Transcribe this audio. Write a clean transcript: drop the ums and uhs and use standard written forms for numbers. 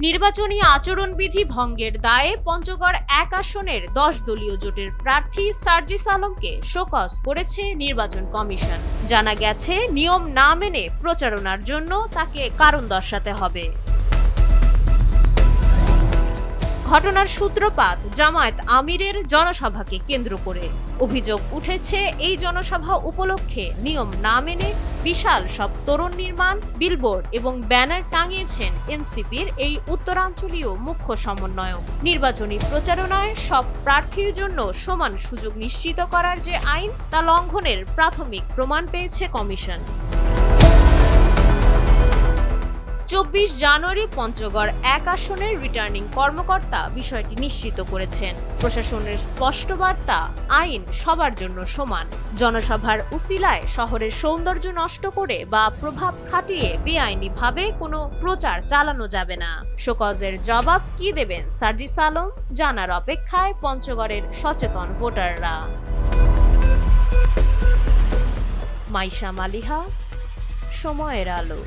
নির্বাচনী আচরণবিধি ভঙ্গের দায়ে পঞ্চগড় ১ আসনের ১০ দলীয় জোটের প্রার্থী সার্জিস আলমকে শোকজ করেছে নির্বাচন কমিশন। জানা গেছে, নিয়ম না মেনে প্রচারণার জন্য তাকে কারণ দর্শাতে হবে। ঘটনার সূত্রপাত জামায়াত আমিরের জনসভাকে কেন্দ্র করে। অভিযোগ উঠেছে, এই জনসভা উপলক্ষে নিয়ম না মেনে বিশাল সব তোরণ নির্মাণ, বিলবোর্ড এবং ব্যানার টাঙিয়েছেন এনসিপির এই উত্তরাঞ্চলীয় মুখ্য সমন্বয়ক। নির্বাচনী প্রচারণায় সব প্রার্থীর জন্য সমান সুযোগ নিশ্চিত করার যে আইন, তা লঙ্ঘনের প্রাথমিক প্রমাণ পেয়েছে কমিশন। ২৪ জানুয়ারি পঞ্চগড় ১ আসনের রিটার্নিং কর্মকর্তা বিষয়টি নিশ্চিত করেছেন। প্রশাসনের স্পষ্ট বার্তা, আইন সবার জন্য সমান। জনসভার উসিলায় শহরের সৌন্দর্য নষ্ট করে বা প্রভাব খাটিয়ে বেআইনিভাবে কোনো প্রচার চালানো যাবে না। শোকজের জবাব কি দেবেন সার্জিস আলম, জানার অপেক্ষায় পঞ্চগড়ের সচেতন ভোটাররা। মাইশা মালিহা, সময়ের আলো।